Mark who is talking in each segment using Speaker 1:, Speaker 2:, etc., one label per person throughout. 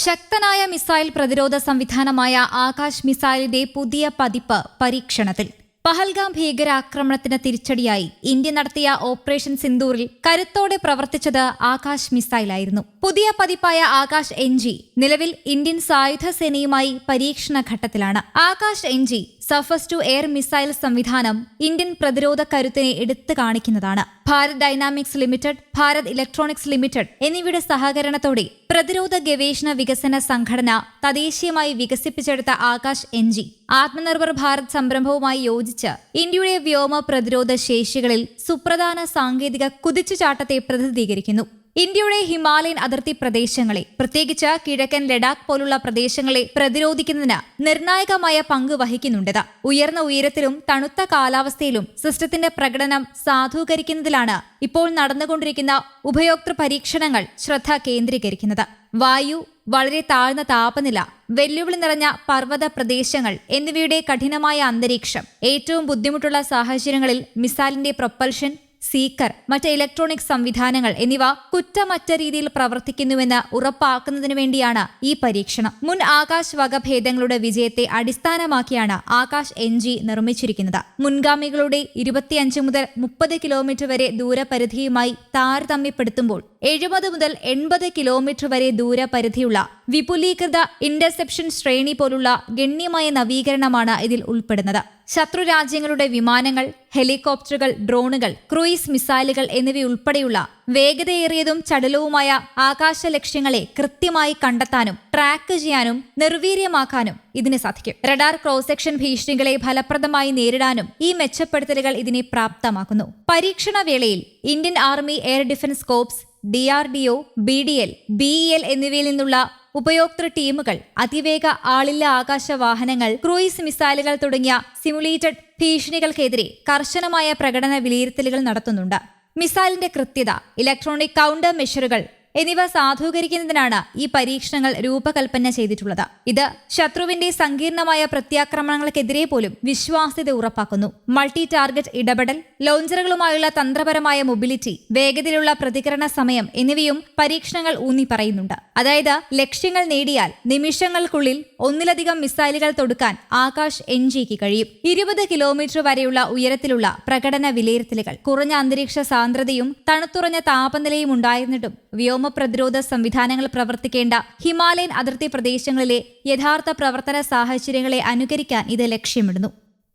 Speaker 1: ശക്തനായ മിസൈൽ പ്രതിരോധ സംവിധാനമായ ആകാശ് മിസൈലിന്റെ പുതിയ പതിപ്പ് പരീക്ഷണത്തിൽ. പഹൽഗാം ഭീകരാക്രമണത്തിന് തിരിച്ചടിയായി ഇന്ത്യ നടത്തിയ ഓപ്പറേഷൻ സിന്ദൂറിൽ കരുത്തോടെ പ്രവർത്തിച്ചത് ആകാശ് മിസൈലായിരുന്നു. പുതിയ പതിപ്പായ ആകാശ് NG നിലവിൽ ഇന്ത്യൻ സായുധ സേനയുമായി പരീക്ഷണ ഘട്ടത്തിലാണ്. Akash NG surface to air missile സംവിധാനം ഇന്ത്യൻ പ്രതിരോധ കരുത്തിനെ എടുത്തു കാണിക്കുന്നതാണ്. Bharat dynamics limited, Bharat electronics limited എന്നിവയുടെ സഹകരണത്തോടെ പ്രതിരോധ ഗവേഷണ വികസന സംഘടന തദ്ദേശീയമായി വികസിപ്പിച്ചെടുത്ത ആകാശ് NG ആത്മനിർഭർ ഭാരത് സംരംഭവുമായി യോജിച്ച് ഇന്ത്യയുടെ വ്യോമ പ്രതിരോധ ശേഷികളിൽ സുപ്രധാന സാങ്കേതിക കുതിച്ചുചാട്ടത്തെ പ്രതിനിധീകരിക്കുന്നു. ഇന്ത്യയുടെ ഹിമാലയൻ അതിർത്തി പ്രദേശങ്ങളെ, പ്രത്യേകിച്ച് കിഴക്കൻ ലഡാക്ക് പോലുള്ള പ്രദേശങ്ങളെ പ്രതിരോധിക്കുന്നതിന് നിർണായകമായ പങ്ക് വഹിക്കുന്നുണ്ട്. ഉയർന്ന ഉയരത്തിലും തണുത്ത കാലാവസ്ഥയിലും സിസ്റ്റത്തിന്റെ പ്രകടനം സാധൂകരിക്കുന്നതിലാണ് ഇപ്പോൾ നടന്നുകൊണ്ടിരിക്കുന്ന ഉപയോക്തൃ പരീക്ഷണങ്ങൾ ശ്രദ്ധ കേന്ദ്രീകരിക്കുന്നത്. വായു, വളരെ താഴ്ന്ന താപനില, വെല്ലുവിളി നിറഞ്ഞ പർവ്വത പ്രദേശങ്ങൾ എന്നിവയുടെ കഠിനമായ അന്തരീക്ഷം, ഏറ്റവും ബുദ്ധിമുട്ടുള്ള സാഹചര്യങ്ങളിൽ മിസൈലിന്റെ പ്രൊപ്പൽഷൻ, സീക്കർ, മറ്റ് ഇലക്ട്രോണിക് സംവിധാനങ്ങൾ എന്നിവ കുറ്റമറ്റ രീതിയിൽ പ്രവർത്തിക്കുന്നുവെന്ന് ഉറപ്പാക്കുന്നതിനു വേണ്ടിയാണ് ഈ പരീക്ഷണം. മുൻ ആകാശ് വകഭേദങ്ങളുടെ വിജയത്തെ അടിസ്ഥാനമാക്കിയാണ് ആകാശ് NG നിർമ്മിച്ചിരിക്കുന്നത്. മുൻഗാമികളുടെ 25 മുതൽ 30 കിലോമീറ്റർ വരെ ദൂരപരിധിയുമായി താരതമ്യപ്പെടുത്തുമ്പോൾ 70 മുതൽ 80 കിലോമീറ്റർ വരെ ദൂരപരിധിയുള്ള വിപുലീകൃത ഇന്റർസെപ്ഷൻ ശ്രേണി പോലുള്ള ഗണ്യമായ നവീകരണമാണ് ഇതിൽ ഉൾപ്പെടുന്നത്. ശത്രു രാജ്യങ്ങളുടെ വിമാനങ്ങൾ, ഹെലികോപ്റ്ററുകൾ, ഡ്രോണുകൾ, ക്രൂയിസ് മിസൈലുകൾ എന്നിവയുൾപ്പെടെയുള്ള വേഗതയേറിയതും ചടുലവുമായ ആകാശ ലക്ഷ്യങ്ങളെ കൃത്യമായി കണ്ടെത്താനും ട്രാക്ക് ചെയ്യാനും നിർവീര്യമാക്കാനും ഇതിന് സാധിക്കും. റഡാർ ക്രോസ് സെക്ഷൻ ഭീഷണികളെ ഫലപ്രദമായി നേരിടാനും ഈ മെച്ചപ്പെടുത്തലുകൾ ഇതിനെ പ്രാപ്തമാക്കുന്നു. പരീക്ഷണ വേളയിൽ Indian army air defence corps, DRDO, BDL, BEL എന്നിവയിൽ നിന്നുള്ള ഉപയോക്തൃ ടീമുകൾ അതിവേഗ ആളില്ല ആകാശ വാഹനങ്ങൾ, ക്രൂയിസ് മിസൈലുകൾ തുടങ്ങിയ സിമുലേറ്റഡ് ഭീഷണികൾക്കെതിരെ കർശനമായ പ്രകടന വിലയിരുത്തലുകൾ നടത്തുന്നുണ്ട്. മിസൈലിന്റെ കൃത്യത, ഇലക്ട്രോണിക് കൗണ്ടർ മെഷറുകൾ എന്നിവ സാധൂകരിക്കുന്നതിനാണ് ഈ പരീക്ഷണങ്ങൾ രൂപകൽപ്പന ചെയ്തിട്ടുള്ളത്. ഇത് ശത്രുവിന്റെ സങ്കീർണമായ പ്രത്യാക്രമണങ്ങൾക്കെതിരെ പോലും വിശ്വാസ്യത ഉറപ്പാക്കുന്നു. മൾട്ടി ടാർഗറ്റ് ഇടപെടൽ, ലോഞ്ചറുകളുമായുള്ള തന്ത്രപരമായ മൊബിലിറ്റി, വേഗതയിലുള്ള പ്രതികരണ സമയം എന്നിവയും പരീക്ഷണങ്ങൾ ഊന്നി പറയുന്നുണ്ട്. അതായത് ലക്ഷ്യങ്ങൾ നേടിയാൽ നിമിഷങ്ങൾക്കുള്ളിൽ ഒന്നിലധികം മിസൈലുകൾ തൊടുക്കാൻ ആകാശ് NGക്ക് കഴിയും. 20 കിലോമീറ്റർ വരെയുള്ള ഉയരത്തിലുള്ള പ്രകടന വിലയിരുത്തലുകൾ, കുറഞ്ഞ അന്തരീക്ഷ സാന്ദ്രതയും തണുത്തുറഞ്ഞ താപനിലയും ഉണ്ടായിരുന്നിട്ടും വ്യോമ പ്രതിരോധ സംവിധാനങ്ങൾ പ്രവർത്തിക്കേണ്ട ഹിമാലയൻ അതിർത്തി പ്രദേശങ്ങളിലെ യഥാർത്ഥ പ്രവർത്തന സാഹചര്യങ്ങളെ അനുകരിക്കാൻ ഇത് ലക്ഷ്യമിടുന്നു.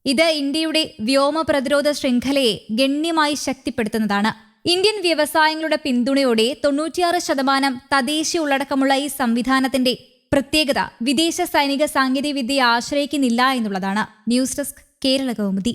Speaker 1: ഇത് ഇന്ത്യയുടെ വ്യോമ പ്രതിരോധ ശൃംഖലയെ ഗണ്യമായി ശക്തിപ്പെടുത്തുന്നതാണ്. ഇന്ത്യൻ വ്യവസായങ്ങളുടെ പിന്തുണയോടെ 96% തദ്ദേശീയ ഉള്ളടക്കമുള്ള ഈ സംവിധാനത്തിന്റെ പ്രത്യേകത വിദേശ സൈനിക സാങ്കേതിക വിദ്യയെ ആശ്രയിക്കുന്നില്ല എന്നുള്ളതാണ്. News desk, Kerala Kaumudi.